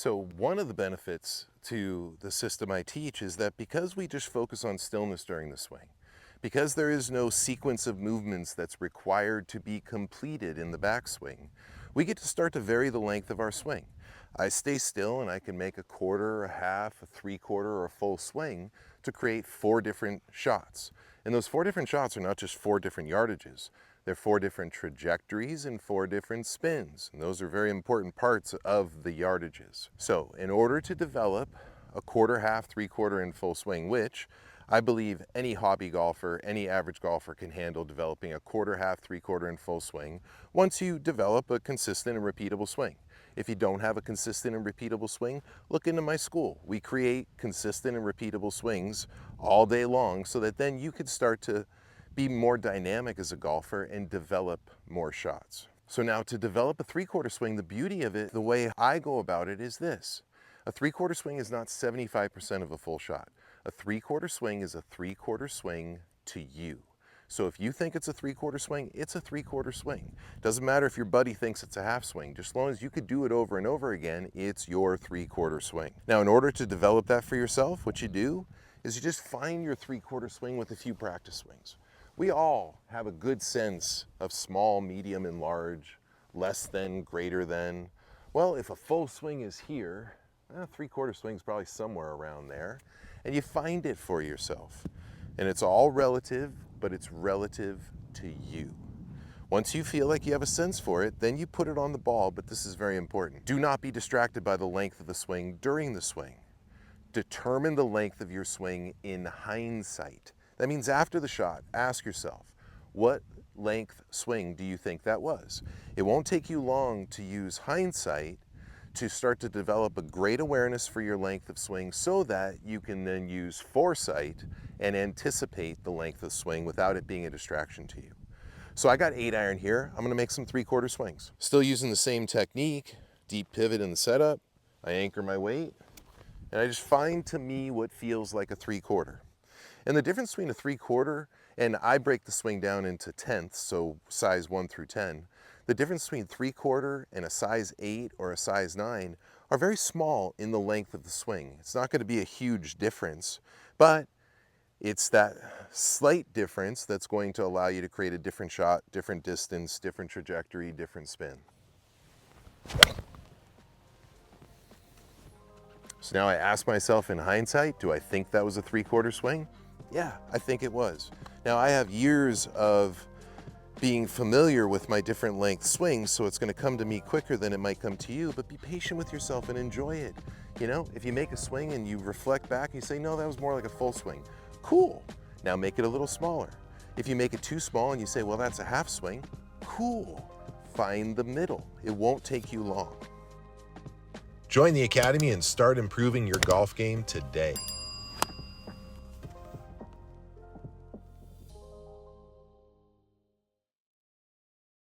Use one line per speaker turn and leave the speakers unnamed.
So one of the benefits to the system I teach is that because we just focus on stillness during the swing, because there is no sequence of movements that's required to be completed in the backswing, we get to start to vary the length of our swing. I stay still and I can make a quarter, a half, a three-quarter, or a full swing to create 4 different shots. And those 4 different shots are not just 4 different yardages. They're 4 different trajectories and 4 different spins. And those are very important parts of the yardages. So in order to develop a quarter, half, three-quarter, and full swing, which I believe any hobby golfer, any average golfer can handle developing a quarter, half, three-quarter, and full swing once you develop a consistent and repeatable swing. If you don't have a consistent and repeatable swing, look into my school. We create consistent and repeatable swings all day long so that then you could start to be more dynamic as a golfer and develop more shots. So now to develop a three-quarter swing, the beauty of it, the way I go about it is this. A three-quarter swing is not 75% of a full shot. A three-quarter swing is a three-quarter swing to you. So if you think it's a three-quarter swing, it's a three-quarter swing. Doesn't matter if your buddy thinks it's a half swing. Just as long as you could do it over and over again, it's your three-quarter swing. Now, in order to develop that for yourself, what you do is you just find your three-quarter swing with a few practice swings. We all have a good sense of small, medium, and large, less than, greater than. Well, if a full swing is here, a three-quarter swing is probably somewhere around there, and you find it for yourself. And it's all relative, but it's relative to you. Once you feel like you have a sense for it, then you put it on the ball, but this is very important. Do not be distracted by the length of the swing during the swing. Determine the length of your swing in hindsight. That means after the shot, ask yourself, what length swing do you think that was? It won't take you long to use hindsight to start to develop a great awareness for your length of swing so that you can then use foresight and anticipate the length of swing without it being a distraction to you. So I got 8-iron here. I'm gonna make some three-quarter swings. Still using the same technique, deep pivot in the setup. I anchor my weight, and I just find to me what feels like a three-quarter. And the difference between a three-quarter, and I break the swing down into tenths, so size 1 through 10, the difference between three-quarter and a size 8 or a size 9 are very small in the length of the swing. It's not going to be a huge difference, but it's that slight difference that's going to allow you to create a different shot, different distance, different trajectory, different spin. So now I ask myself in hindsight, do I think that was a three-quarter swing? Yeah, I think it was. Now I have years of being familiar with my different length swings, so it's going to come to me quicker than it might come to you, but be patient with yourself and enjoy it. You know, if you make a swing and you reflect back and you say, no, that was more like a full swing. Cool. Now make it a little smaller. If you make it too small and you say, well, that's a half swing, cool. Find the middle. It won't take you long. Join the Academy and start improving your golf game today.